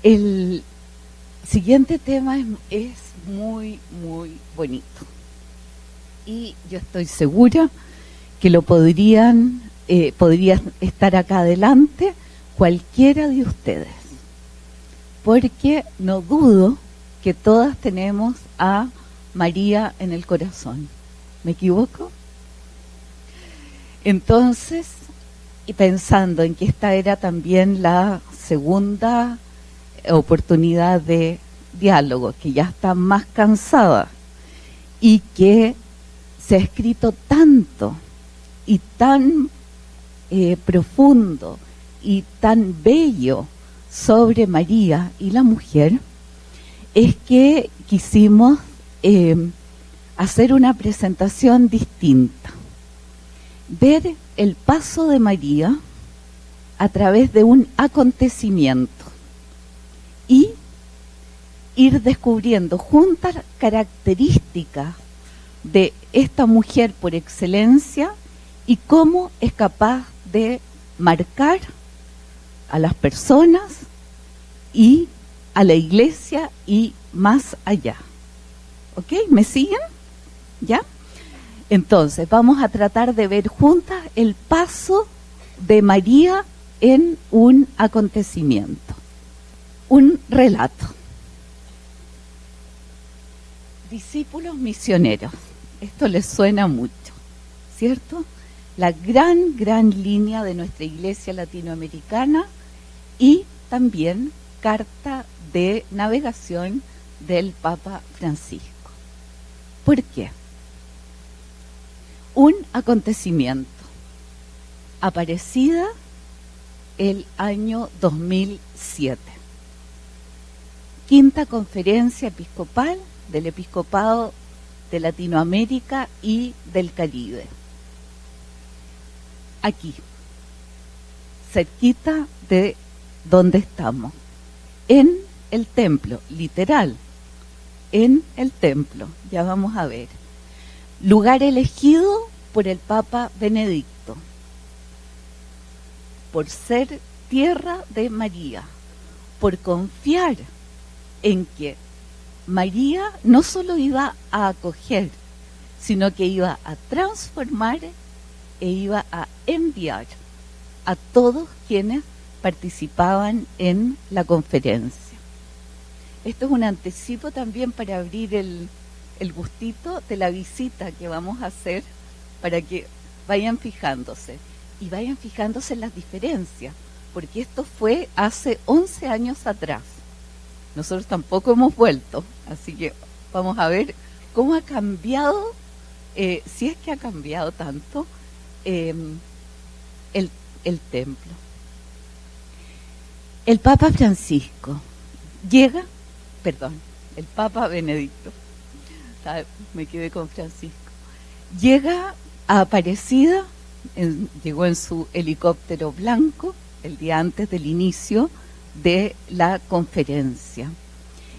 El siguiente tema es muy, muy bonito. Y yo estoy segura que lo podría estar acá adelante cualquiera de ustedes. Porque no dudo que todas tenemos a María en el corazón. ¿Me equivoco? Entonces, y pensando en que esta era también la segunda oportunidad de diálogo, que ya está más cansada y que se ha escrito tanto y tan profundo y tan bello sobre María y la mujer, es que quisimos hacer una presentación distinta, ver el paso de María a través de un acontecimiento y ir descubriendo juntas características de esta mujer por excelencia y cómo es capaz de marcar a las personas y a la iglesia y más allá. ¿Ok? ¿Me siguen? ¿Ya? Entonces, vamos a tratar de ver juntas el paso de María en un acontecimiento, un relato. Discípulos misioneros. Esto les suena mucho, ¿cierto? La gran línea de nuestra iglesia latinoamericana y también carta de navegación del Papa Francisco. ¿Por qué? Un acontecimiento. Aparecida el año 2007. Quinta conferencia episcopal del Episcopado de Latinoamérica y del Caribe. Aquí, cerquita de donde estamos, en el templo, literal, en el templo, ya vamos a ver. Lugar elegido por el Papa Benedicto, por ser tierra de María, por confiar en que María no solo iba a acoger, sino que iba a transformar e iba a enviar a todos quienes participaban en la conferencia. Esto es un anticipo también para abrir el gustito de la visita que vamos a hacer, para que vayan fijándose y vayan fijándose en las diferencias, porque esto fue hace 11 años atrás. Nosotros tampoco hemos vuelto, así que vamos a ver cómo ha cambiado, si es que ha cambiado tanto, el templo. El Papa Francisco llega, el Papa Benedicto, me quedé con Francisco, llega a Aparecida, llegó en su helicóptero blanco el día antes del inicio de la conferencia.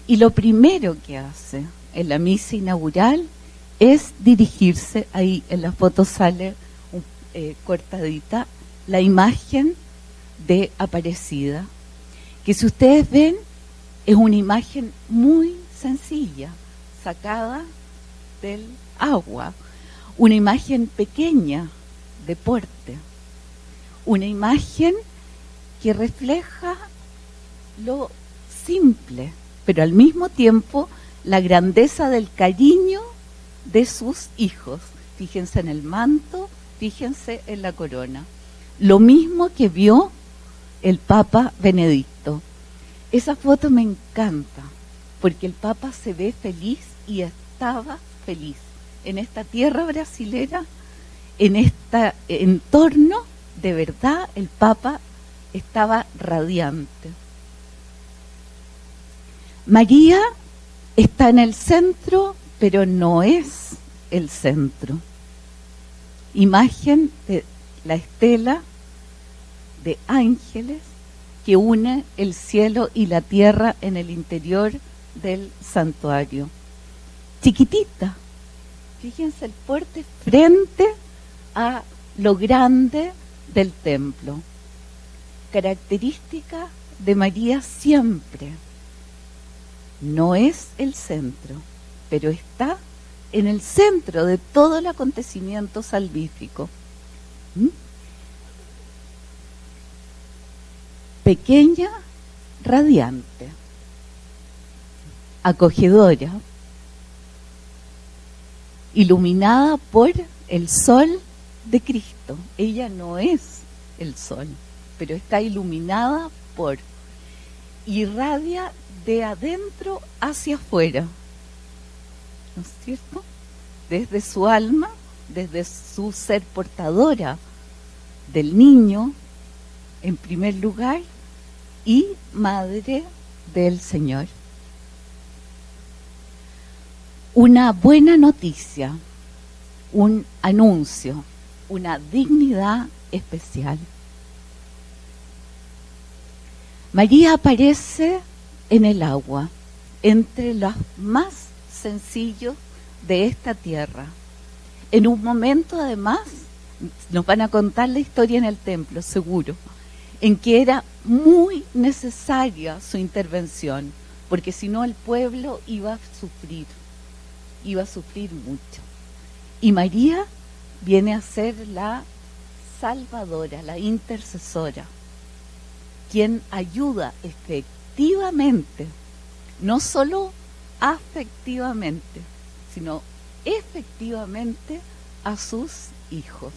Y lo primero que hace en la misa inaugural es dirigirse, ahí en la foto sale cortadita, la imagen de Aparecida, que si ustedes ven es una imagen muy sencilla, sacada del agua, una imagen pequeña de porte, una imagen que refleja lo simple, pero al mismo tiempo la grandeza del cariño de sus hijos. Fíjense en el manto, fíjense en la corona. Lo mismo que vio el Papa Benedicto. Esa foto me encanta, porque el Papa se ve feliz y estaba feliz. En esta tierra brasilera, en este entorno, de verdad, el Papa estaba radiante. María está en el centro, pero no es el centro. Imagen de la estela de ángeles que une el cielo y la tierra en el interior del santuario. Chiquitita, fíjense el porte frente a lo grande del templo. Característica de María siempre. No es el centro, pero está en el centro de todo el acontecimiento salvífico. ¿Mm? Pequeña, radiante, acogedora, iluminada por el sol de Cristo. Ella no es el sol, pero está iluminada por, irradia de adentro hacia afuera, ¿no es cierto? Desde su alma, desde su ser portadora del niño, en primer lugar, y madre del Señor. Una buena noticia, un anuncio, una dignidad especial. María aparece en el agua, entre los más sencillos de esta tierra. En un momento, además, nos van a contar la historia en el templo, seguro, en que era muy necesaria su intervención, porque si no el pueblo iba a sufrir mucho. Y María viene a ser la salvadora, la intercesora, quien ayuda efectivamente, no solo afectivamente, sino efectivamente a sus hijos.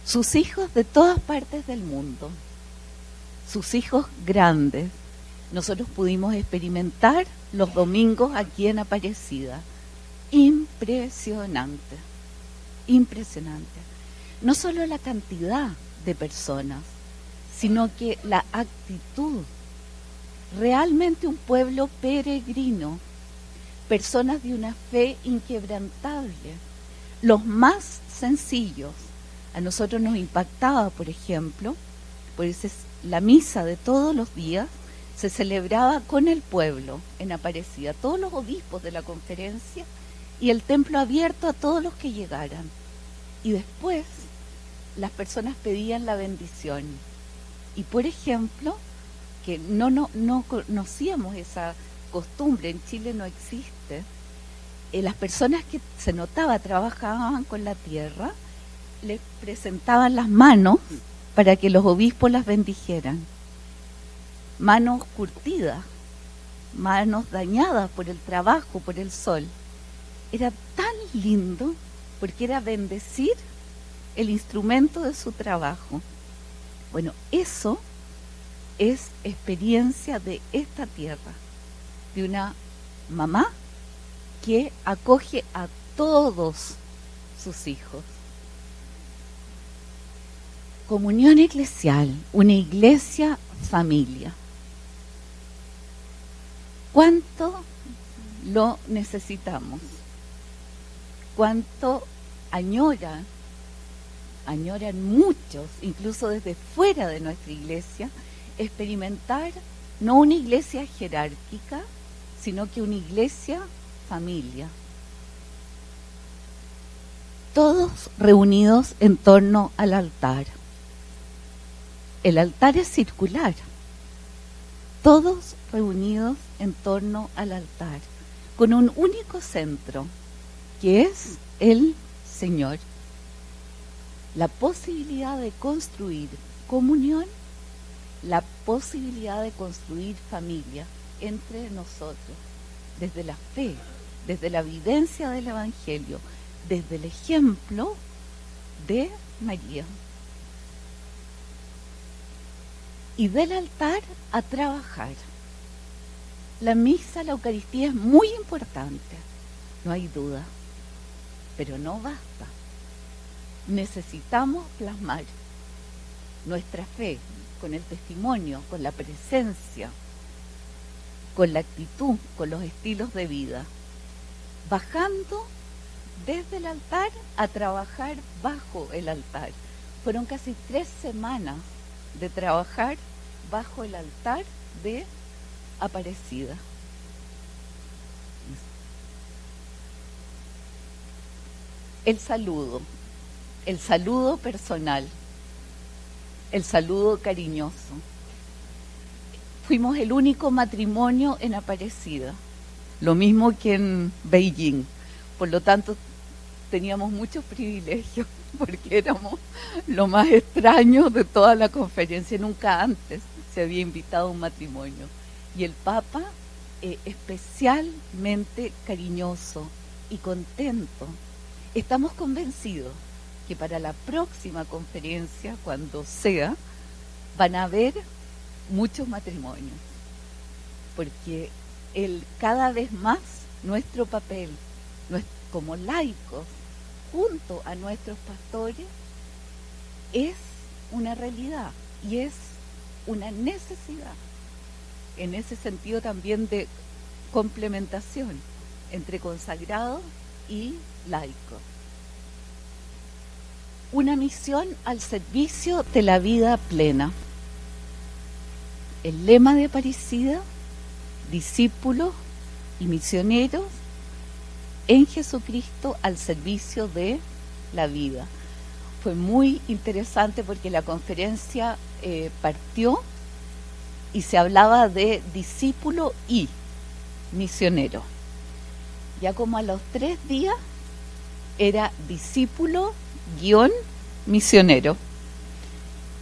Sus hijos de todas partes del mundo, sus hijos grandes. Nosotros pudimos experimentar los domingos aquí en Aparecida. Impresionante, impresionante. No solo la cantidad de personas, sino que la actitud. Realmente un pueblo peregrino, personas de una fe inquebrantable, los más sencillos. A nosotros nos impactaba, por ejemplo, pues la misa de todos los días se celebraba con el pueblo en Aparecida, todos los obispos de la conferencia y el templo abierto a todos los que llegaran. Y después las personas pedían la bendición. Y por ejemplo, que no conocíamos esa costumbre, en Chile no existe, las personas que se notaba trabajaban con la tierra, les presentaban las manos para que los obispos las bendijeran. Manos curtidas, manos dañadas por el trabajo, por el sol. Era tan lindo porque era bendecir el instrumento de su trabajo. Bueno, eso es experiencia de esta tierra, de una mamá que acoge a todos sus hijos. Comunión eclesial, una iglesia familia. ¿Cuánto lo necesitamos? ¿Cuánto añoran muchos, incluso desde fuera de nuestra iglesia, experimentar no una iglesia jerárquica, sino que una iglesia familia? Todos reunidos en torno al altar. El altar es circular. Todos reunidos en torno al altar, con un único centro, que es el Señor. La posibilidad de construir comunión, la posibilidad de construir familia entre nosotros, desde la fe, desde la vivencia del Evangelio, desde el ejemplo de María. Y del altar a trabajar. La misa, la Eucaristía es muy importante, no hay duda, pero no basta. Necesitamos plasmar nuestra fe con el testimonio, con la presencia, con la actitud, con los estilos de vida, bajando desde el altar a trabajar bajo el altar. Fueron casi 3 semanas de trabajar bajo el altar de Aparecida. El saludo personal. el saludo cariñoso. Fuimos el único matrimonio en Aparecida, lo mismo que en Beijing. Por lo tanto, teníamos muchos privilegios, porque éramos lo más extraño de toda la conferencia. Nunca antes se había invitado a un matrimonio. Y el Papa, especialmente cariñoso y contento. Estamos convencidos que para la próxima conferencia, cuando sea, van a haber muchos matrimonios, porque cada vez más nuestro papel como laicos junto a nuestros pastores es una realidad y es una necesidad, en ese sentido también de complementación entre consagrados y laicos. Una misión al servicio de la vida plena. El lema de Aparecida: discípulos y misioneros en Jesucristo al servicio de la vida. Fue muy interesante porque la conferencia partió y se hablaba de discípulo y misionero. Ya como a los 3 días era discípulo -- misionero.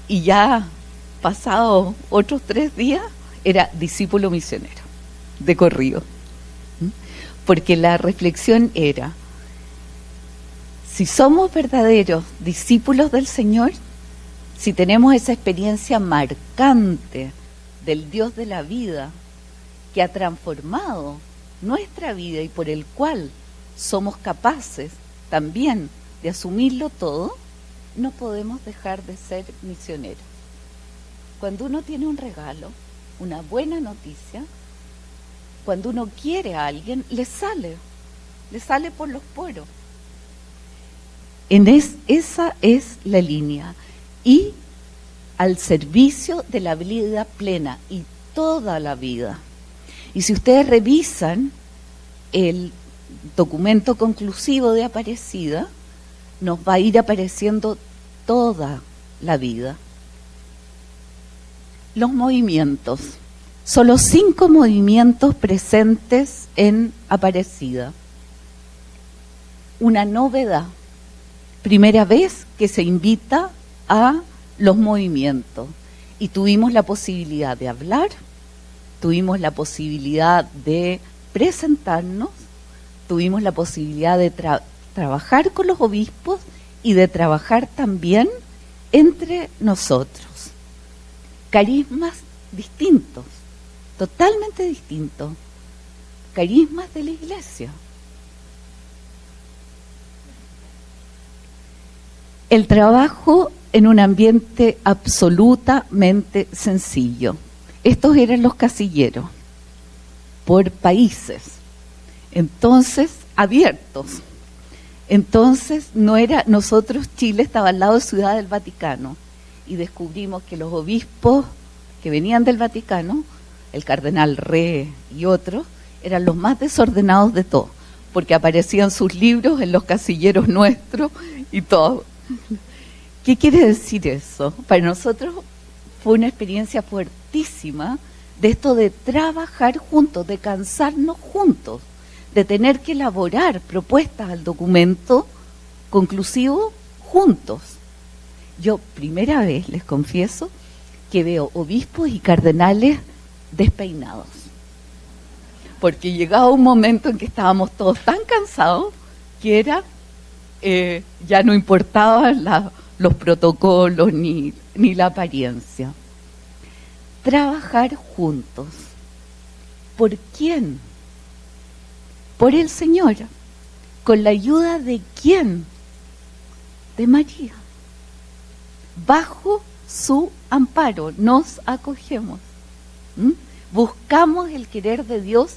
Y ya pasado otros 3 días era discípulo misionero, de corrido. Porque la reflexión era: si somos verdaderos discípulos del Señor, si tenemos esa experiencia marcante del Dios de la vida, que ha transformado nuestra vida y por el cual somos capaces también de asumirlo todo, no podemos dejar de ser misioneros. Cuando uno tiene un regalo, una buena noticia, cuando uno quiere a alguien, le sale por los poros. Esa es la línea. Y al servicio de la vida plena y toda la vida. Y si ustedes revisan el documento conclusivo de Aparecida, nos va a ir apareciendo toda la vida. Los movimientos. Son los 5 movimientos presentes en Aparecida. Una novedad. Primera vez que se invita a los movimientos. Y tuvimos la posibilidad de hablar, tuvimos la posibilidad de presentarnos, tuvimos la posibilidad de trabajar con los obispos y de trabajar también entre nosotros. Carismas distintos, totalmente distintos, carismas de la Iglesia. El trabajo en un ambiente absolutamente sencillo. Estos eran los casilleros, por países, entonces abiertos. Entonces nosotros, Chile estaba al lado de Ciudad del Vaticano, y descubrimos que los obispos que venían del Vaticano, el cardenal Re y otros, eran los más desordenados de todos, porque aparecían sus libros en los casilleros nuestros y todo. ¿Qué quiere decir eso? Para nosotros fue una experiencia fuertísima de esto de trabajar juntos, de cansarnos juntos, de tener que elaborar propuestas al documento conclusivo juntos. Yo primera vez, les confieso, que veo obispos y cardenales despeinados, porque llegaba un momento en que estábamos todos tan cansados que ya no importaban los protocolos ni la apariencia. Trabajar juntos. ¿Por quién? Por el Señor. ¿Con la ayuda de quién? De María. Bajo su amparo nos acogemos. Buscamos el querer de Dios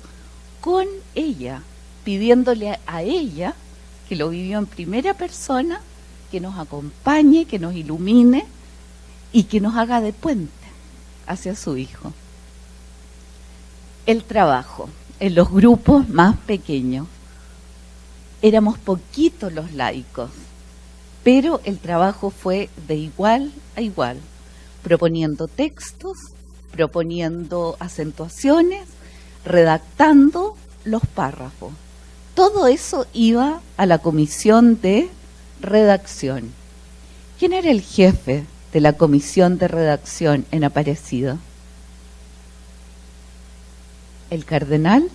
con ella, pidiéndole a ella, que lo vivió en primera persona, que nos acompañe, que nos ilumine y que nos haga de puente hacia su Hijo. El trabajo en los grupos más pequeños. Éramos poquitos los laicos, pero el trabajo fue de igual a igual. proponiendo textos, proponiendo acentuaciones, redactando los párrafos. Todo eso iba a la comisión de redacción. ¿Quién era el jefe de la comisión de redacción en Aparecida? El cardenal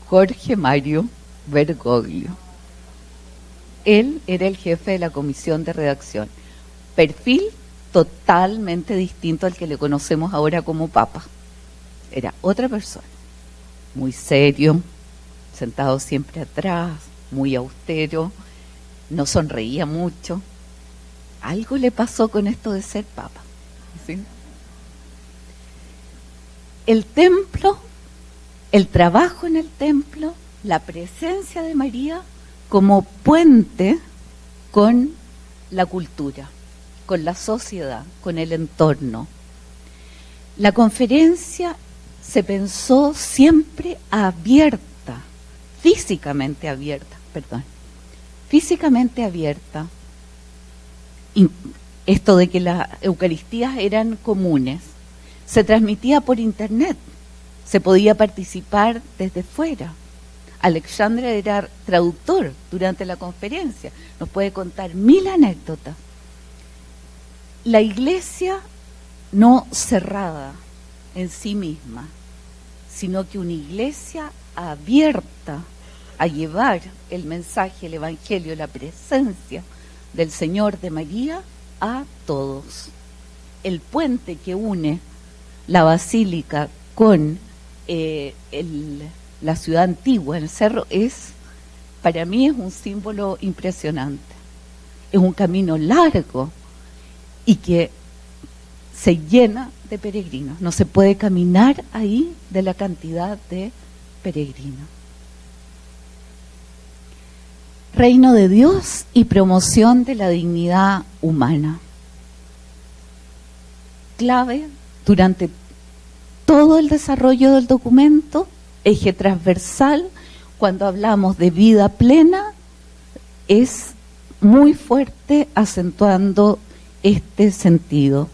Jorge Mario Bergoglio. Él era el jefe de la comisión de redacción. Perfil totalmente distinto al que le conocemos ahora como Papa. Era otra persona, muy serio, sentado siempre atrás, muy austero, no sonreía mucho. Algo le pasó con esto de ser Papa, ¿sí? El templo, el trabajo en el templo, la presencia de María como puente con la cultura, con la sociedad, con el entorno. La conferencia se pensó siempre abierta, físicamente abierta. Esto de que las Eucaristías eran comunes, se transmitía por internet, se podía participar desde fuera. Alexandre era traductor durante la conferencia, nos puede contar 1000 anécdotas. La iglesia no cerrada en sí misma, sino que una iglesia abierta a llevar el mensaje, el evangelio, la presencia del Señor, de María, a todos. El puente que une la basílica con la ciudad antigua, el cerro, para mí es un símbolo impresionante. Es un camino largo y que se llena de peregrinos. No se puede caminar ahí de la cantidad de peregrinos. Reino de Dios y promoción de la dignidad humana. Clave durante todo el desarrollo del documento, eje transversal, cuando hablamos de vida plena, es muy fuerte acentuando este sentido.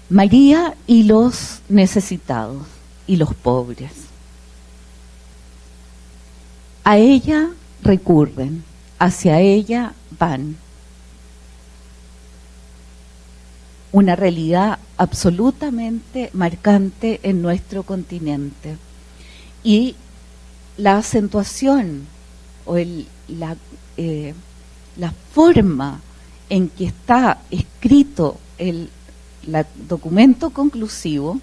María y los necesitados y los pobres. A ella recurren, hacia ella van. Una realidad absolutamente marcante en nuestro continente. Y la acentuación o la forma en que está escrito el documento conclusivo,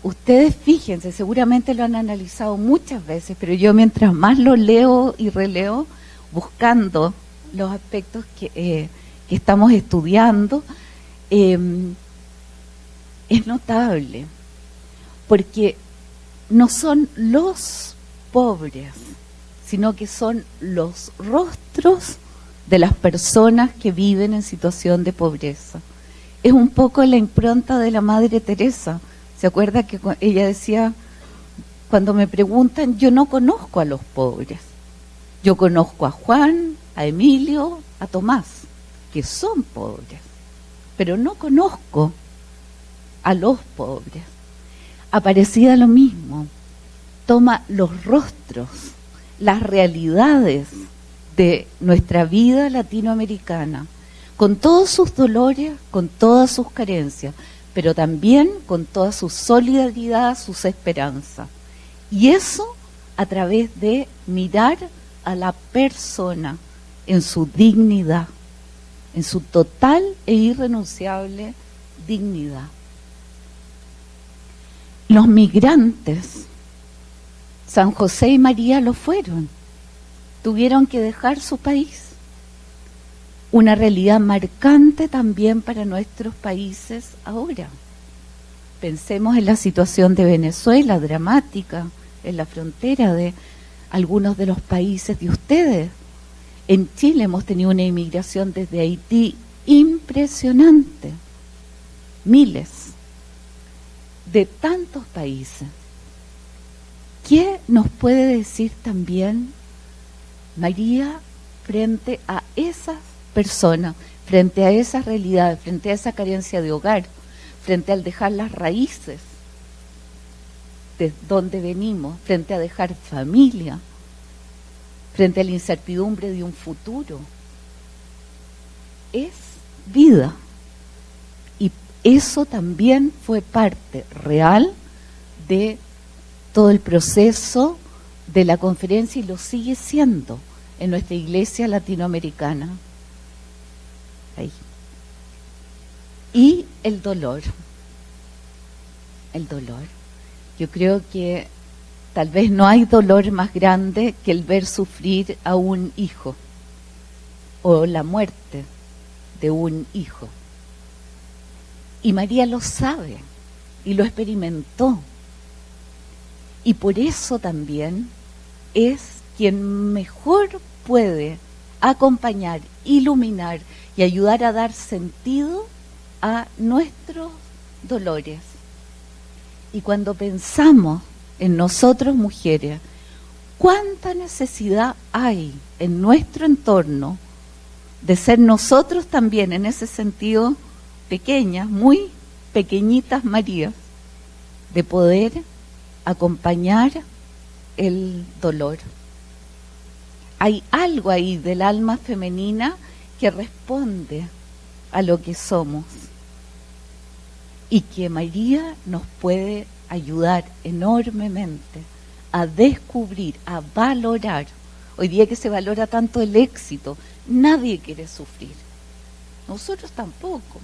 ustedes fíjense, seguramente lo han analizado muchas veces, pero yo mientras más lo leo y releo, buscando los aspectos que estamos estudiando, es notable, porque no son los pobres, sino que son los rostros de las personas que viven en situación de pobreza. Es un poco la impronta de la Madre Teresa. ¿Se acuerda que ella decía, cuando me preguntan, yo no conozco a los pobres? Yo conozco a Juan, a Emilio, a Tomás, que son pobres, pero no conozco a los pobres. Aparecida lo mismo, toma los rostros, las realidades de nuestra vida latinoamericana, con todos sus dolores, con todas sus carencias, pero también con toda su solidaridad, sus esperanzas. Y eso a través de mirar a la persona en su dignidad, en su total e irrenunciable dignidad. Los migrantes, San José y María lo fueron, tuvieron que dejar su país. Una realidad marcante también para nuestros países ahora. Pensemos en la situación de Venezuela, dramática, en la frontera de algunos de los países de ustedes. En Chile hemos tenido una inmigración desde Haití impresionante. Miles de tantos países. ¿Qué nos puede decir también María frente a esas personas, frente a esas realidades, frente a esa carencia de hogar, frente al dejar las raíces de donde venimos, frente a dejar familia, frente a la incertidumbre de un futuro, es vida. Y eso también fue parte real de todo el proceso de la conferencia y lo sigue siendo en nuestra iglesia latinoamericana. Ahí. Y el dolor. El dolor. Yo creo que tal vez no hay dolor más grande que el ver sufrir a un hijo o la muerte de un hijo. Y María lo sabe y lo experimentó. Y por eso también es quien mejor puede acompañar, iluminar y ayudar a dar sentido a nuestros dolores. Y cuando pensamos en nosotros mujeres, ¿cuánta necesidad hay en nuestro entorno de ser nosotros también, en ese sentido, pequeñas, muy pequeñitas Marías, de poder acompañar el dolor? Hay algo ahí del alma femenina que responde a lo que somos y que María nos puede ayudar enormemente a descubrir, a valorar. Hoy día que se valora tanto el éxito, nadie quiere sufrir. Nosotros tampoco.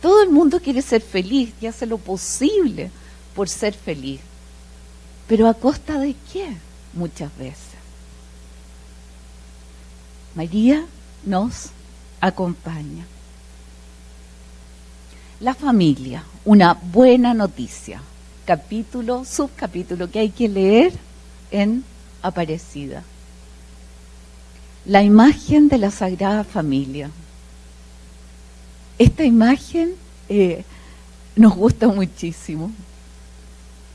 Todo el mundo quiere ser feliz y hace lo posible por ser feliz. ¿Pero a costa de qué? Muchas veces. María nos acompaña. La familia, una buena noticia. Capítulo, subcapítulo que hay que leer en Aparecida. La imagen de la Sagrada Familia. Esta imagen nos gusta muchísimo,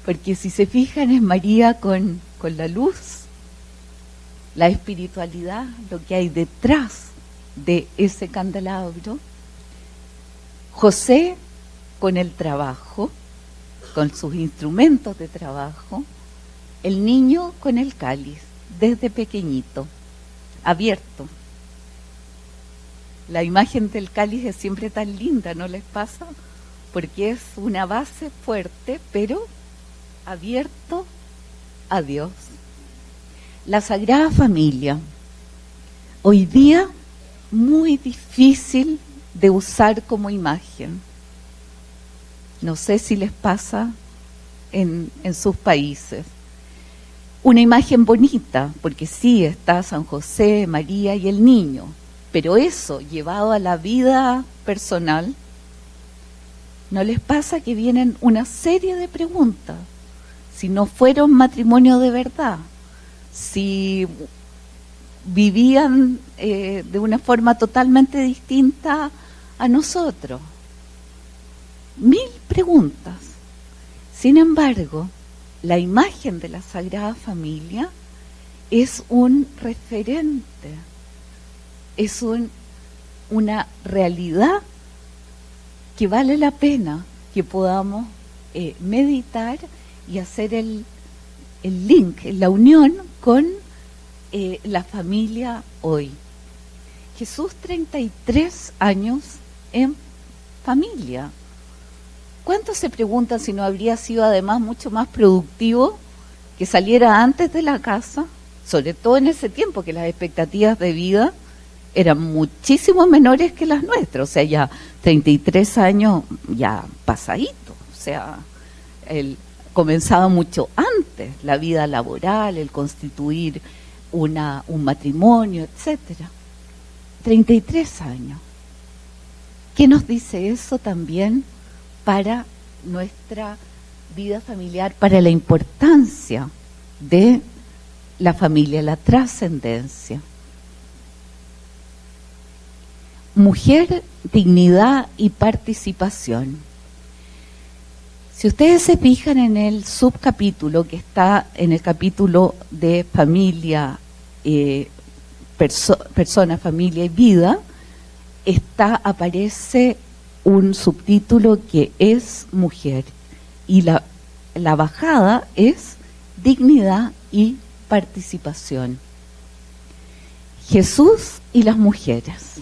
porque si se fijan es María con la luz, la espiritualidad, lo que hay detrás de ese candelabro, José con el trabajo, con sus instrumentos de trabajo, el niño con el cáliz, desde pequeñito, abierto. La imagen del cáliz es siempre tan linda, ¿no les pasa? Porque es una base fuerte, pero abierto a Dios. La Sagrada Familia, hoy día muy difícil de usar como imagen. No sé si les pasa en sus países. Una imagen bonita, porque sí está San José, María y el niño, pero eso llevado a la vida personal, ¿no les pasa que vienen una serie de preguntas? Si no fueron matrimonio de verdad, si vivían de una forma totalmente distinta a nosotros. 1000 preguntas. Sin embargo, la imagen de la Sagrada Familia es un referente, es una realidad que vale la pena que podamos meditar y hacer el link, la unión con la familia hoy. Jesús, 33 años en familia. ¿Cuántos se preguntan si no habría sido además mucho más productivo que saliera antes de la casa? Sobre todo en ese tiempo que las expectativas de vida eran muchísimo menores que las nuestras. O sea, ya 33 años ya pasadito. O sea, comenzaba mucho antes la vida laboral, el constituir un matrimonio, etcétera. 33 años. ¿Qué nos dice eso también para nuestra vida familiar, para la importancia de la familia, la trascendencia? Mujer, dignidad y participación. Si ustedes se fijan en el subcapítulo que está en el capítulo de familia, persona, familia y vida, aparece un subtítulo que es mujer, y la bajada es dignidad y participación. Jesús y las mujeres.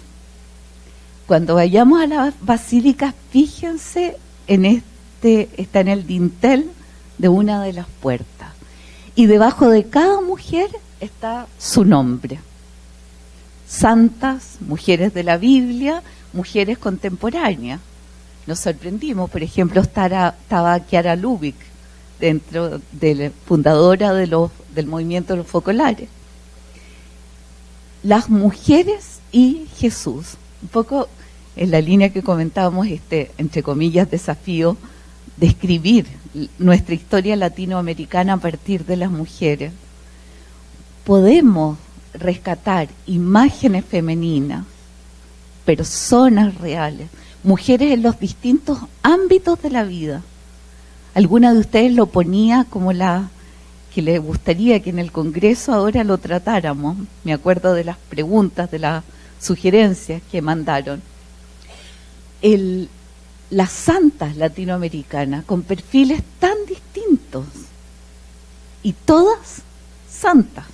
Cuando vayamos a la basílica, fíjense está en el dintel de una de las puertas, y debajo de cada mujer está su nombre. Santas, mujeres de la Biblia, mujeres contemporáneas. Nos sorprendimos, por ejemplo, estaba Chiara Lubich, dentro de la fundadora del movimiento de los focolares. Las mujeres y Jesús, un poco en la línea que comentábamos, entre comillas, desafío de escribir nuestra historia latinoamericana a partir de las mujeres. Podemos rescatar imágenes femeninas, personas reales, mujeres en los distintos ámbitos de la vida. Alguna de ustedes lo ponía como que le gustaría que en el Congreso ahora lo tratáramos. Me acuerdo de las preguntas, de las sugerencias que mandaron. Las santas latinoamericanas con perfiles tan distintos, y todas santas,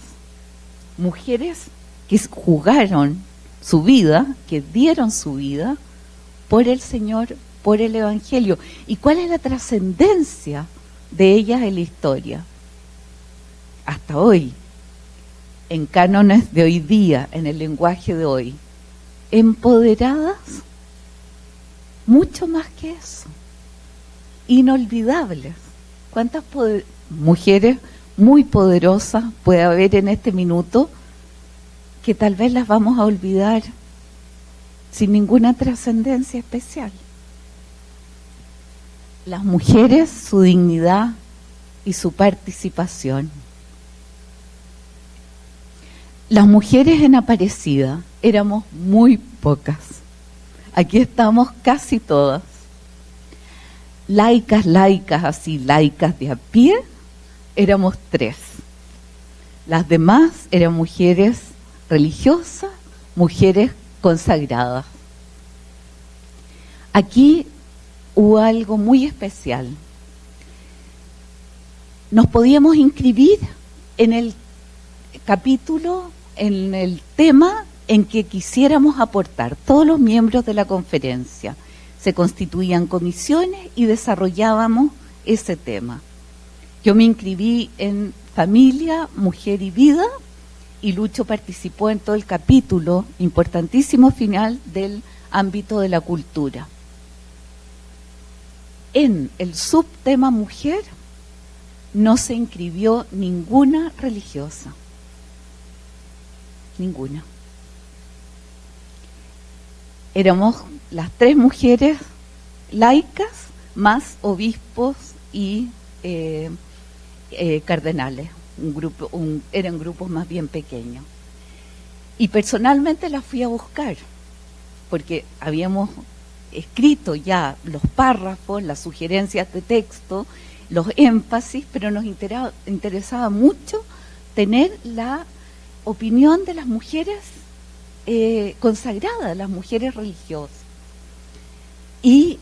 mujeres que jugaron su vida, que dieron su vida por el Señor, por el Evangelio. ¿Y cuál es la trascendencia de ellas en la historia? Hasta hoy, en cánones de hoy día, en el lenguaje de hoy, empoderadas, mucho más que eso, inolvidables. ¿Cuántas mujeres muy poderosas puede haber en este minuto que tal vez las vamos a olvidar sin ninguna trascendencia especial? Las mujeres, su dignidad y su participación. Las mujeres en Aparecida éramos muy pocas. Aquí estamos casi todas. Laicas, así, laicas de a pie, éramos 3. Las demás eran mujeres religiosas, mujeres consagradas. Aquí hubo algo muy especial. Nos podíamos inscribir en el capítulo, en el tema en que quisiéramos aportar. Todos los miembros de la conferencia se constituían comisiones y desarrollábamos ese tema. Yo me inscribí en Familia, Mujer y Vida, y Lucho participó en todo el capítulo importantísimo final del ámbito de la cultura. En el subtema mujer no se inscribió ninguna religiosa. Ninguna. Éramos las 3 mujeres laicas, más obispos y cardenales. Eran grupos más bien pequeños. Y personalmente las fui a buscar, porque habíamos escrito ya los párrafos, las sugerencias de texto, los énfasis, pero nos interesaba mucho tener la opinión de las mujeres consagradas, las mujeres religiosas. Y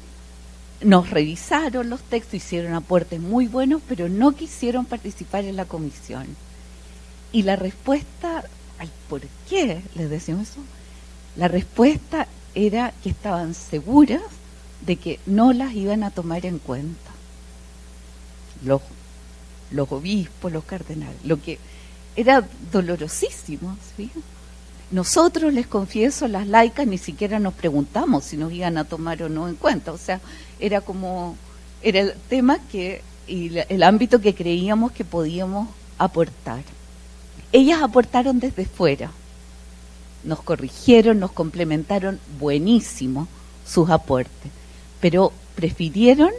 nos revisaron los textos, hicieron aportes muy buenos, pero no quisieron participar en la comisión. Y la respuesta al por qué les decimos eso, la respuesta era que estaban seguras de que no las iban a tomar en cuenta los obispos, los cardenales, lo que era dolorosísimo, ¿sí? Nosotros, les confieso, las laicas ni siquiera nos preguntamos si nos iban a tomar o no en cuenta. O sea, era el tema y el ámbito que creíamos que podíamos aportar. Ellas aportaron desde fuera, nos corrigieron, nos complementaron buenísimo sus aportes, pero prefirieron,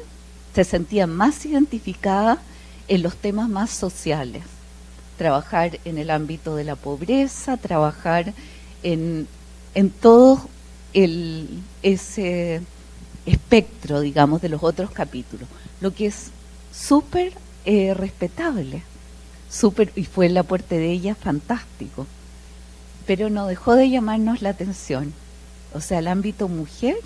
se sentían más identificadas en los temas más sociales. Trabajar en el ámbito de la pobreza, trabajar en todo ese espectro, digamos, de los otros capítulos, lo que es súper respetable, y fue el aporte de ella fantástico, pero no dejó de llamarnos la atención O sea, el ámbito mujer,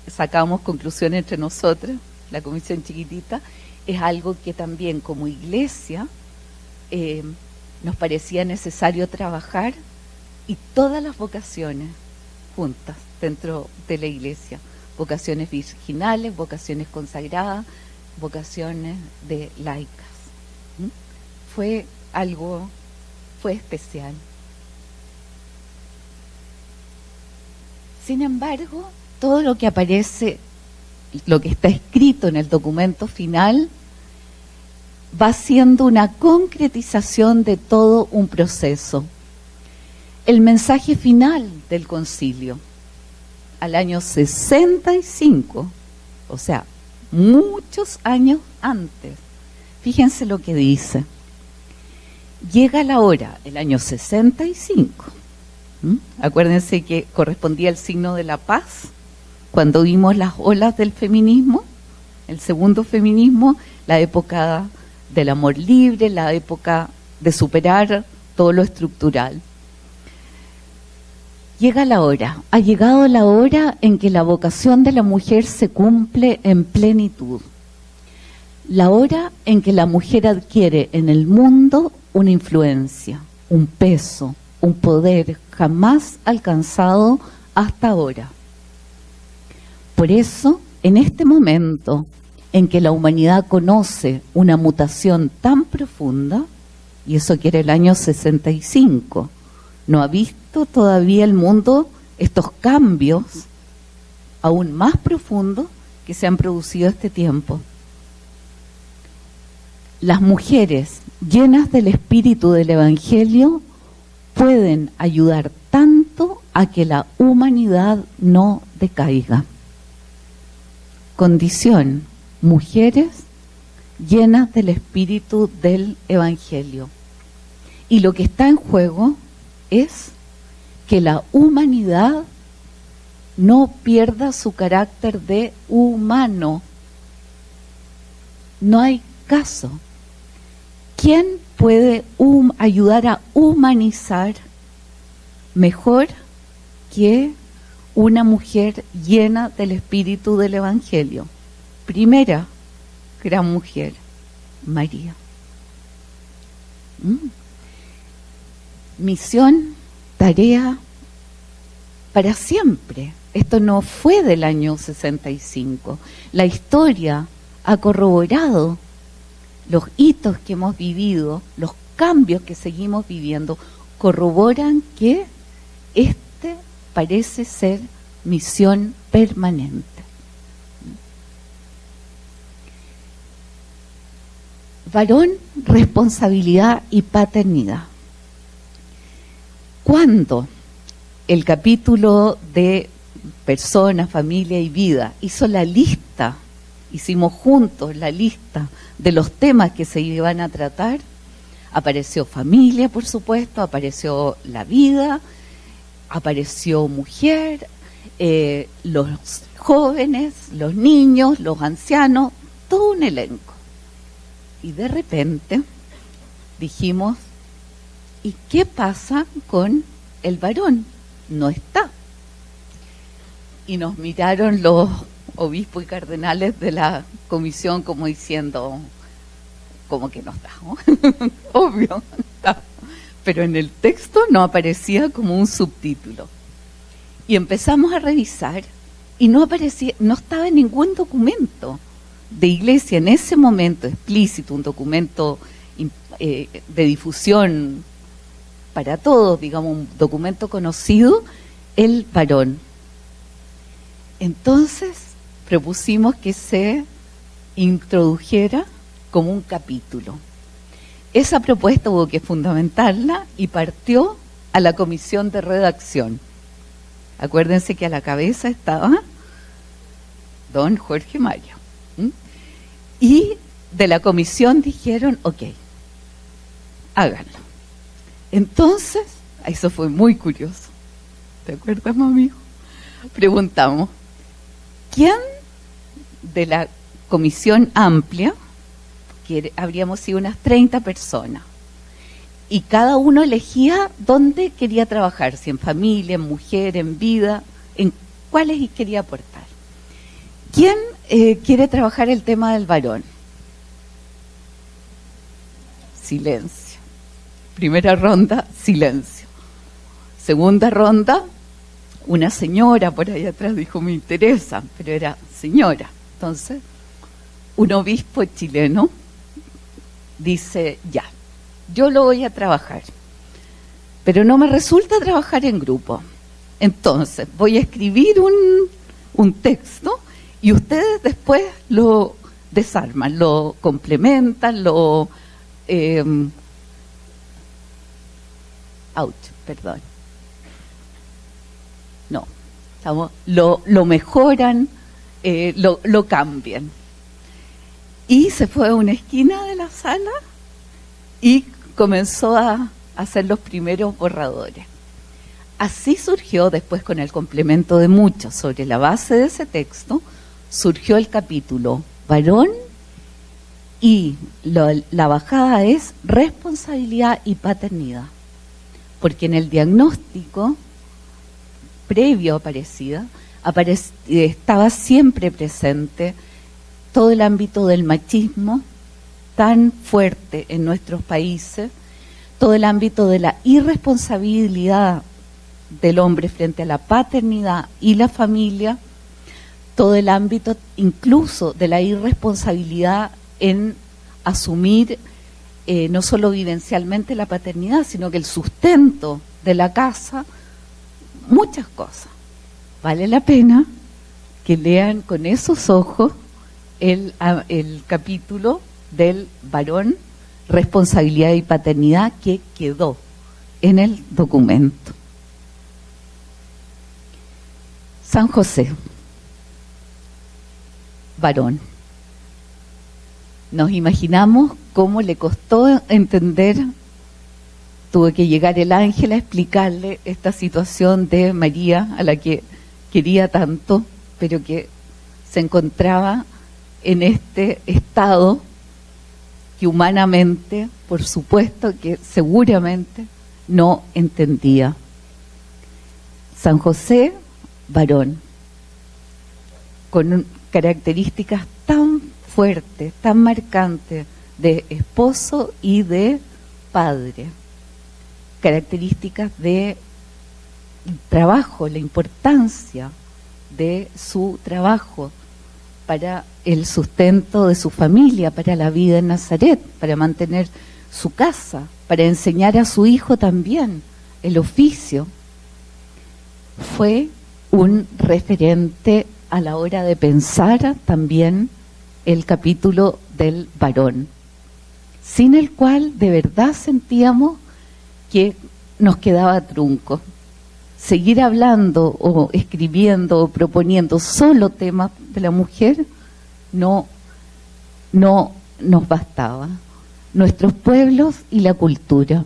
sacamos conclusiones entre nosotras, la comisión chiquitita, es algo que también como iglesia nos parecía necesario trabajar, y todas las vocaciones juntas dentro de la iglesia, vocaciones virginales, vocaciones consagradas, vocaciones de laicas. Fue especial. Sin embargo, todo lo que aparece, lo que está escrito en el documento final, va siendo una concretización de todo un proceso. El mensaje final del concilio, al año 65, o sea, muchos años antes, fíjense lo que dice. Llega la hora, el año 65. Acuérdense que correspondía al signo de la paz, cuando vimos las olas del feminismo, el segundo feminismo, la época del amor libre, la época de superar todo lo estructural. Llega la hora, ha llegado la hora en que la vocación de la mujer se cumple en plenitud. La hora en que la mujer adquiere en el mundo una influencia, un peso, un poder jamás alcanzado hasta ahora. Por eso, en este momento en que la humanidad conoce una mutación tan profunda, y eso que era el año 65, no ha visto todavía el mundo estos cambios aún más profundos que se han producido este tiempo. Las mujeres llenas del espíritu del Evangelio pueden ayudar tanto a que la humanidad no decaiga. Condición: mujeres llenas del espíritu del Evangelio. Y lo que está en juego es que la humanidad no pierda su carácter de humano. No hay caso. ¿Quién puede ayudar a humanizar mejor que una mujer llena del espíritu del Evangelio? Primera gran mujer, María. Misión, tarea para siempre. Esto no fue del año 65. La historia ha corroborado los hitos que hemos vivido, los cambios que seguimos viviendo, corroboran que este parece ser misión permanente. Varón, responsabilidad y paternidad. Cuando el capítulo de persona, familia y vida hizo la lista, hicimos juntos la lista de los temas que se iban a tratar, apareció familia, por supuesto, apareció la vida, apareció mujer, los jóvenes, los niños, los ancianos, todo un elenco. Y de repente dijimos, ¿y qué pasa con el varón? No está. Y nos miraron los obispos y cardenales de la comisión como diciendo, como que no está, ¿no? Obvio, está. Pero en el texto no aparecía como un subtítulo. Y empezamos a revisar y no aparecía, no estaba en ningún documento de iglesia en ese momento explícito, un documento de difusión para todos, digamos, un documento conocido, el varón. Entonces propusimos que se introdujera como un capítulo. Esa propuesta hubo que fundamentarla y partió a la comisión de redacción. Acuérdense que a la cabeza estaba don Jorge Mario. Y de la comisión dijeron, ok, háganlo. Entonces, eso fue muy curioso. ¿Te acuerdas, mami? Preguntamos, ¿quién de la comisión amplia, que habríamos sido unas 30 personas, y cada uno elegía dónde quería trabajar, si en familia, en mujer, en vida, en cuáles quería aportar. ¿Quién quiere trabajar el tema del varón? Silencio. Primera ronda, silencio. Segunda ronda, una señora por ahí atrás dijo, me interesa, pero era señora. Entonces, un obispo chileno dice, ya, yo lo voy a trabajar, pero no me resulta trabajar en grupo. Entonces, voy a escribir un texto y ustedes después lo desarman, lo complementan, perdón. No, lo mejoran, lo cambian. Y se fue a una esquina de la sala y comenzó a hacer los primeros borradores. Así surgió, después con el complemento de muchos, sobre la base de ese texto, surgió el capítulo varón, y la bajada es responsabilidad y paternidad. Porque en el diagnóstico previo a Aparecida, estaba siempre presente todo el ámbito del machismo tan fuerte en nuestros países, todo el ámbito de la irresponsabilidad del hombre frente a la paternidad y la familia, todo el ámbito incluso de la irresponsabilidad en asumir no solo vivencialmente la paternidad, sino que el sustento de la casa, muchas cosas. Vale la pena que lean con esos ojos el capítulo del varón, responsabilidad y paternidad, que quedó en el documento. San José, varón. Nos imaginamos cómo le costó entender, tuvo que llegar el ángel a explicarle esta situación de María, a la que quería tanto, pero que se encontraba en este estado que humanamente, por supuesto que seguramente no entendía. San José, varón, con características tan fuertes, tan marcantes de esposo y de padre, características de trabajo, la importancia de su trabajo para el sustento de su familia, para la vida en Nazaret, para mantener su casa, para enseñar a su hijo también el oficio. Fue un referente a la hora de pensar también el capítulo del varón, sin el cual de verdad sentíamos que nos quedaba trunco. Seguir hablando o escribiendo o proponiendo solo temas de la mujer no nos bastaba. Nuestros pueblos y la cultura.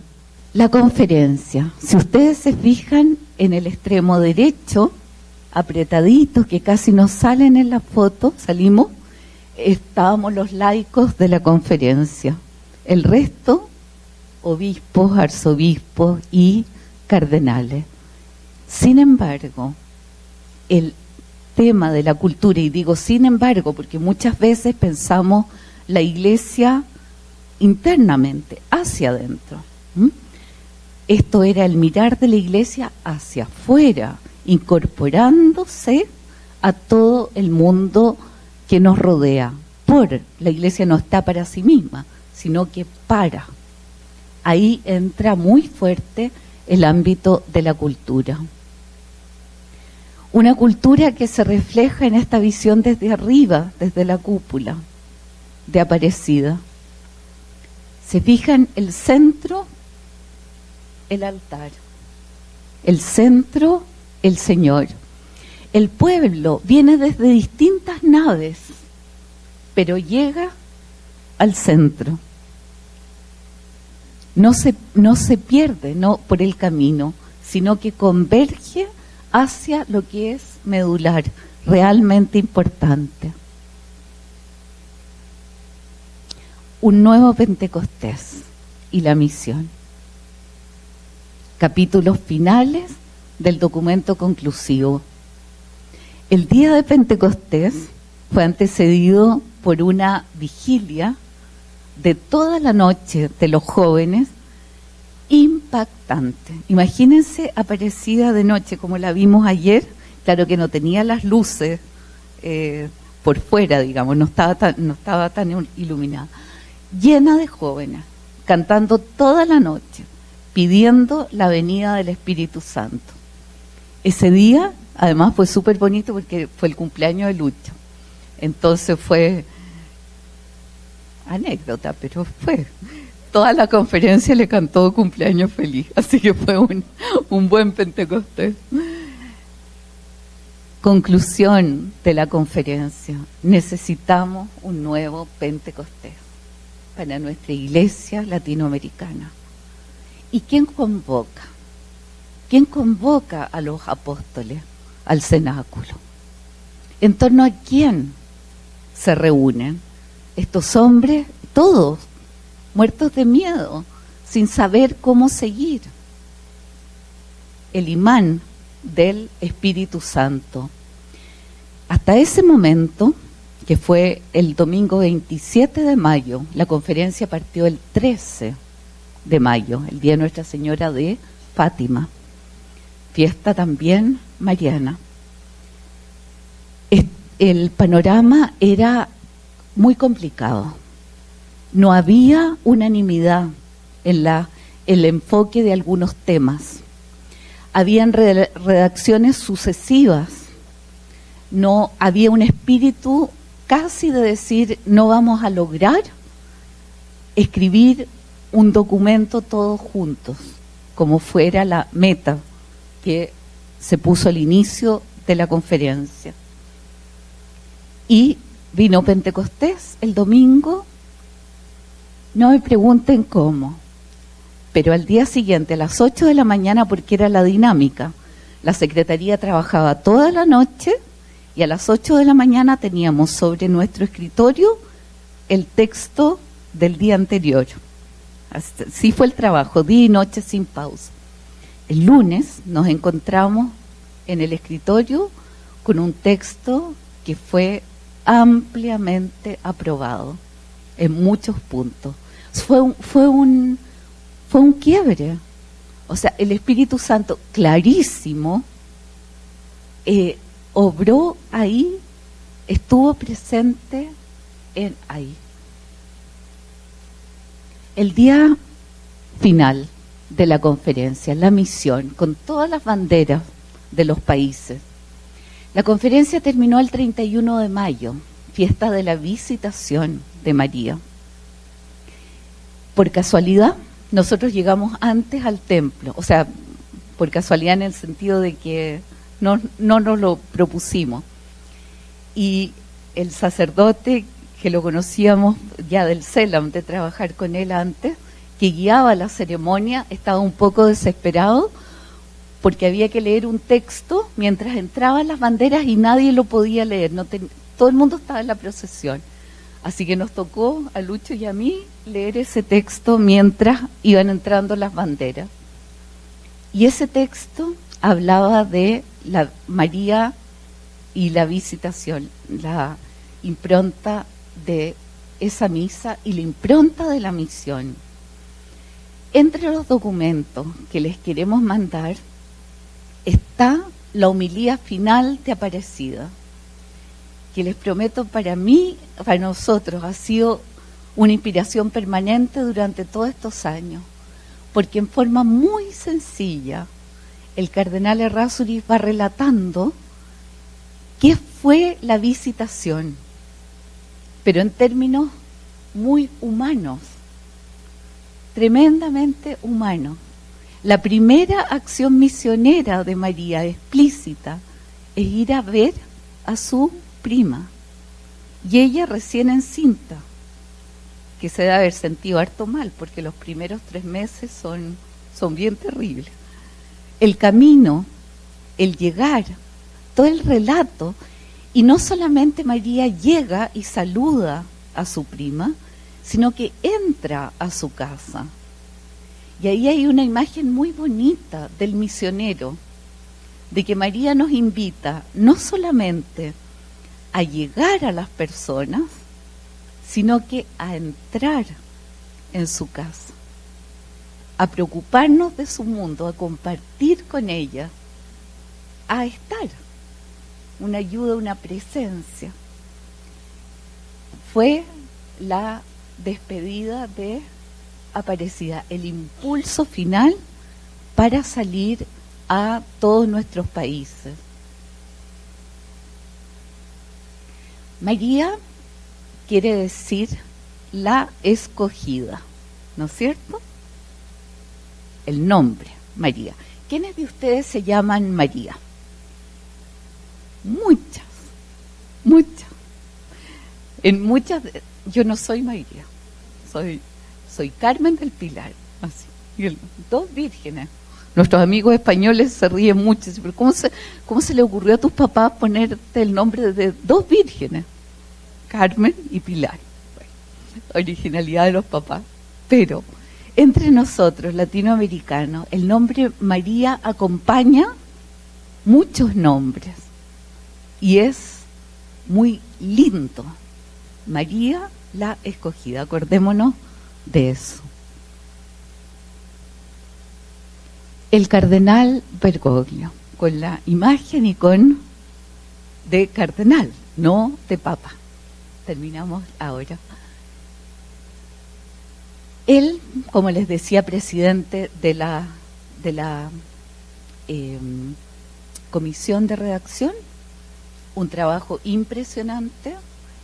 La conferencia, si ustedes se fijan en el extremo derecho, apretaditos que casi no salen en la foto, salimos, estábamos los laicos de la conferencia. El resto, obispos, arzobispos y cardenales. Sin embargo, el tema de la cultura, y digo sin embargo porque muchas veces pensamos la iglesia internamente, hacia adentro. Esto era el mirar de la iglesia hacia afuera, incorporándose a todo el mundo que nos rodea. La iglesia no está para sí misma, sino que para. Ahí entra muy fuerte el ámbito de la cultura. Una cultura que se refleja en esta visión desde arriba, desde la cúpula de Aparecida. Se fijan, el centro, el altar. El centro, el Señor. El pueblo viene desde distintas naves, pero llega al centro. No se pierde por el camino, sino que converge hacia lo que es medular, realmente importante. Un nuevo Pentecostés y la misión. capítulos finales del documento conclusivo. El día de Pentecostés fue antecedido por una vigilia de toda la noche de los jóvenes impactante. Imagínense Aparecida de noche como la vimos ayer, claro que no tenía las luces por fuera, digamos, no estaba tan iluminada, llena de jóvenes, cantando toda la noche, pidiendo la venida del Espíritu Santo. Ese día, además, fue súper bonito porque fue el cumpleaños de Lucho. Entonces fue anécdota, pero fue. Toda la conferencia le cantó cumpleaños feliz, así que fue un buen Pentecostés. Conclusión de la conferencia: necesitamos un nuevo Pentecostés para nuestra iglesia latinoamericana. ¿Y quién convoca? ¿Quién convoca a los apóstoles al cenáculo? ¿En torno a quién se reúnen estos hombres, todos muertos de miedo, sin saber cómo seguir? El imán del Espíritu Santo. Hasta ese momento, que fue el domingo 27 de mayo, la conferencia partió el 13 de mayo, el día de Nuestra Señora de Fátima, fiesta también mariana. El panorama era muy complicado. No había unanimidad en el enfoque de algunos temas. Habían redacciones sucesivas. No había un espíritu casi de decir, no vamos a lograr escribir un documento todos juntos, como fuera la meta que se puso al inicio de la conferencia. Y vino Pentecostés el domingo, no me pregunten cómo, pero al día siguiente, a las 8 de la mañana, porque era la dinámica, la secretaría trabajaba toda la noche y a las 8 de la mañana teníamos sobre nuestro escritorio el texto del día anterior. Así fue el trabajo, día y noche sin pausa. El lunes nos encontramos en el escritorio con un texto que fue ampliamente aprobado en muchos puntos. Fue un quiebre. O sea, el Espíritu Santo clarísimo obró ahí, estuvo presente ahí. El día final de la conferencia, la misión, con todas las banderas de los países. La conferencia terminó el 31 de mayo, fiesta de la Visitación de María. Por casualidad, nosotros llegamos antes al templo, o sea, por casualidad en el sentido de que no nos lo propusimos. Y el sacerdote, que lo conocíamos ya del CELAM, de trabajar con él antes, que guiaba la ceremonia, estaba un poco desesperado porque había que leer un texto mientras entraban las banderas y nadie lo podía leer. Todo el mundo estaba en la procesión. Así que nos tocó a Lucho y a mí leer ese texto mientras iban entrando las banderas. Y ese texto hablaba de la María y la visitación, la impronta de esa misa y la impronta de la misión. Entre los documentos que les queremos mandar está la homilía final de Aparecida, que les prometo para mí, para nosotros, ha sido una inspiración permanente durante todos estos años, porque en forma muy sencilla el cardenal Errázuriz va relatando qué fue la visitación, pero en términos muy humanos, tremendamente humanos. La primera acción misionera de María explícita es ir a ver a su prima, y ella recién encinta, que se debe haber sentido harto mal, porque los primeros 3 meses son bien terribles. El camino, el llegar, todo el relato, y no solamente María llega y saluda a su prima, sino que entra a su casa. Y ahí hay una imagen muy bonita del misionero, de que María nos invita no solamente a llegar a las personas, sino que a entrar en su casa, a preocuparnos de su mundo, a compartir con ella, a estar, una ayuda, una presencia. Fue la despedida de Aparecida, el impulso final para salir a todos nuestros países. María quiere decir la escogida, ¿no es cierto? El nombre, María. ¿Quiénes de ustedes se llaman María? Muchas, muchas. Yo no soy María, soy Carmen del Pilar, así. Dos vírgenes. Nuestros amigos españoles se ríen mucho, pero ¿cómo se le ocurrió a tus papás ponerte el nombre de dos vírgenes? Carmen y Pilar. Bueno, originalidad de los papás. Pero entre nosotros, latinoamericanos, el nombre María acompaña muchos nombres y es muy lindo. María la escogida, acordémonos de eso. El cardenal Bergoglio, con la imagen y de cardenal, no de papa. Terminamos ahora. Él, como les decía, presidente de la comisión de redacción, un trabajo impresionante,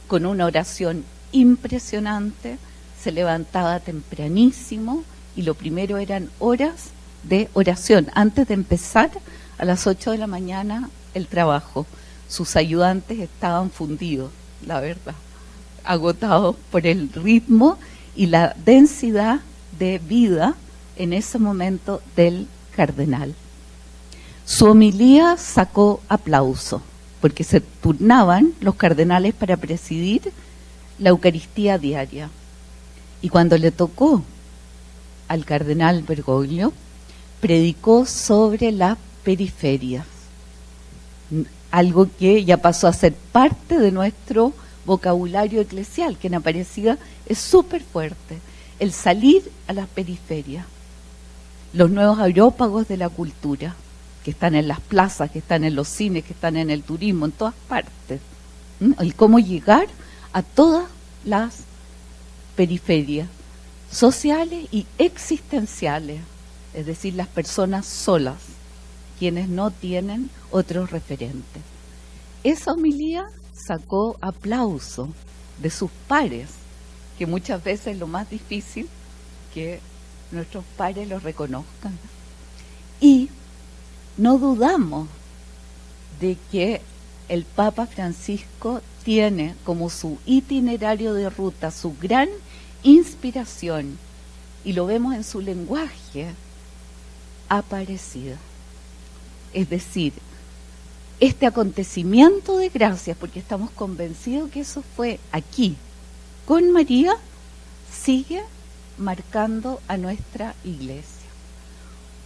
con una oración impresionante, se levantaba tempranísimo y lo primero eran horas de oración. Antes de empezar, a las 8 de la mañana, el trabajo. Sus ayudantes estaban fundidos, la verdad, agotados por el ritmo y la densidad de vida en ese momento del cardenal. Su homilía sacó aplauso, porque se turnaban los cardenales para presidir la Eucaristía diaria. Y cuando le tocó al cardenal Bergoglio, predicó sobre las periferias, algo que ya pasó a ser parte de nuestro vocabulario eclesial, que en Aparecida es súper fuerte, el salir a las periferias, los nuevos aerópagos de la cultura, que están en las plazas, que están en los cines, que están en el turismo, en todas partes. El cómo llegar a todas las periferias sociales y existenciales, es decir, las personas solas, quienes no tienen otros referentes. Esa homilía sacó aplauso de sus pares, que muchas veces es lo más difícil, que nuestros pares los reconozcan. Y no dudamos de que el Papa Francisco tiene como su itinerario de ruta, su gran inspiración, y lo vemos en su lenguaje, Aparecida. Es decir, este acontecimiento de gracias, porque estamos convencidos que eso fue aquí, con María, sigue marcando a nuestra iglesia.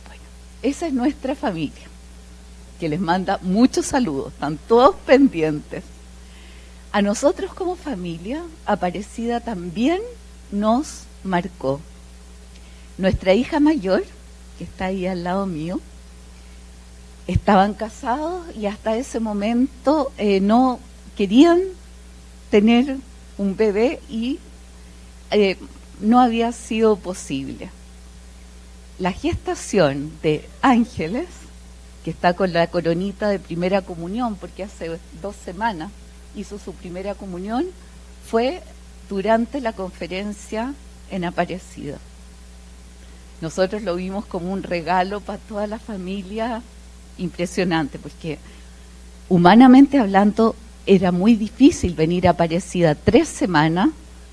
Bueno, esa es nuestra familia, que les manda muchos saludos, están todos pendientes. A nosotros como familia, Aparecida también nos marcó. Nuestra hija mayor, que está ahí al lado mío, estaban casados y hasta ese momento no querían tener un bebé y no había sido posible. La gestación de Ángeles, que está con la coronita de primera comunión, porque hace 2 semanas hizo su primera comunión, fue durante la conferencia en Aparecida. Nosotros lo vimos como un regalo para toda la familia, impresionante, porque humanamente hablando era muy difícil venir a Aparecida 3 semanas.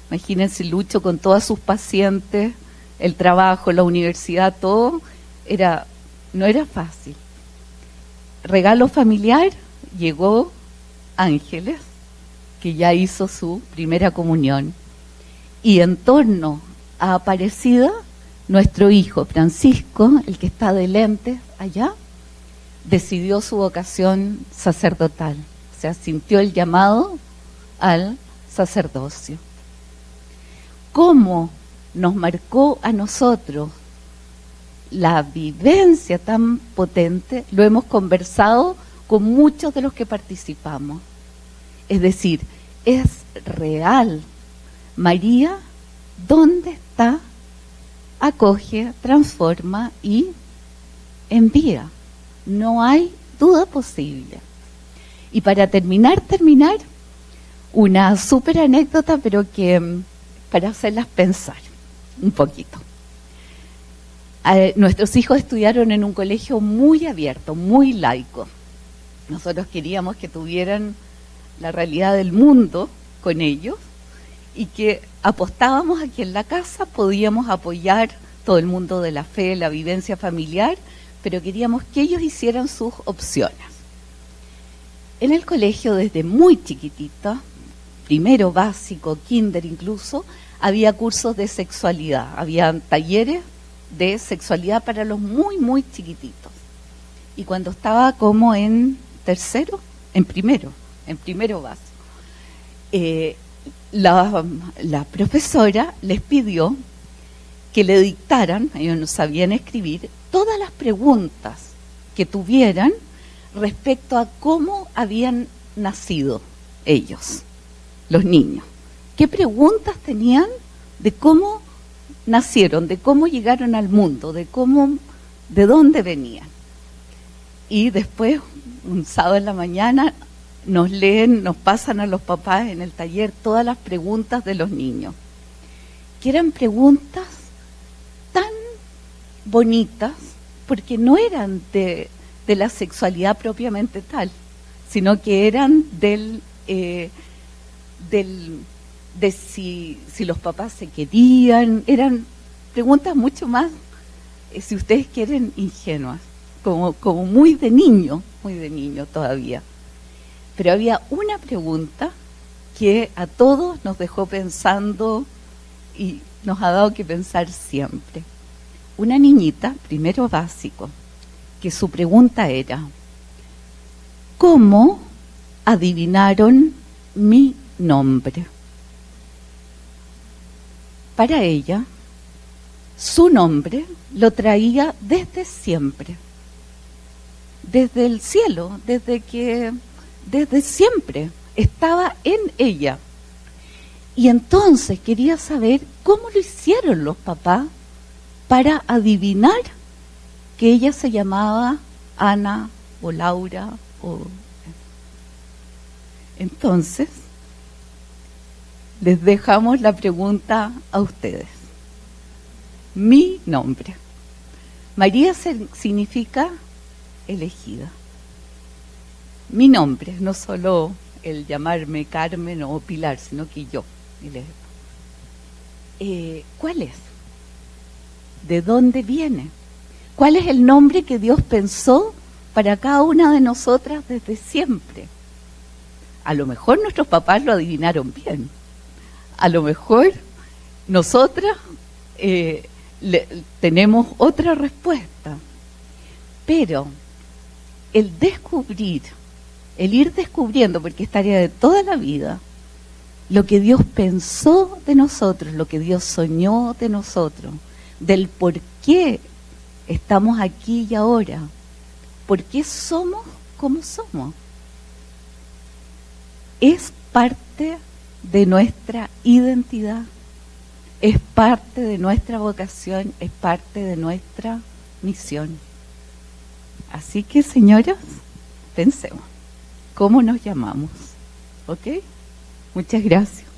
Imagínense Lucho con todas sus pacientes, el trabajo, la universidad, todo, no era fácil. Regalo familiar, llegó Ángeles, que ya hizo su primera comunión. Y en torno a Aparecida nuestro hijo Francisco, el que está de lentes allá, decidió su vocación sacerdotal, o sea, sintió el llamado al sacerdocio. ¿Cómo nos marcó a nosotros la vivencia tan potente? Lo hemos conversado con muchos de los que participamos. Es decir, es real. María, ¿dónde está? Acoge, transforma y envía. No hay duda posible. Y para terminar, una súper anécdota, pero que para hacerlas pensar un poquito. Nuestros hijos estudiaron en un colegio muy abierto, muy laico. Nosotros queríamos que tuvieran la realidad del mundo con ellos y que apostábamos a que en la casa podíamos apoyar todo el mundo de la fe, la vivencia familiar, pero queríamos que ellos hicieran sus opciones. En el colegio, desde muy chiquitita, primero básico, kinder incluso, había cursos de sexualidad, había talleres de sexualidad para los muy, muy chiquititos. Y cuando estaba como en primero básico, la profesora les pidió que le dictaran, ellos no sabían escribir, todas las preguntas que tuvieran respecto a cómo habían nacido ellos, los niños. ¿Qué preguntas tenían de cómo nacieron, de cómo llegaron al mundo, de dónde venían? Y después, un sábado en la mañana, nos pasan a los papás en el taller todas las preguntas de los niños, que eran preguntas tan bonitas, porque no eran de la sexualidad propiamente tal, sino que eran de si los papás se querían. Eran preguntas mucho más, si ustedes quieren, ingenuas, como muy de niño todavía. Pero había una pregunta que a todos nos dejó pensando y nos ha dado que pensar siempre. Una niñita, primero básico, que su pregunta era: ¿cómo adivinaron mi nombre? Para ella, su nombre lo traía desde siempre, desde el cielo, desde siempre estaba en ella. Y entonces quería saber cómo lo hicieron los papás para adivinar que ella se llamaba Ana o Laura. Entonces, les dejamos la pregunta a ustedes. Mi nombre. María significa elegida. Mi nombre, no solo el llamarme Carmen o Pilar, sino que yo. ¿Cuál es? ¿De dónde viene? ¿Cuál es el nombre que Dios pensó para cada una de nosotras desde siempre? A lo mejor nuestros papás lo adivinaron bien. A lo mejor nosotras tenemos otra respuesta. Pero el ir descubriendo, porque es tarea de toda la vida, lo que Dios pensó de nosotros, lo que Dios soñó de nosotros, del por qué estamos aquí y ahora, por qué somos como somos, es parte de nuestra identidad, es parte de nuestra vocación, es parte de nuestra misión. Así que, señoras, pensemos, ¿cómo nos llamamos? ¿Ok? Muchas gracias.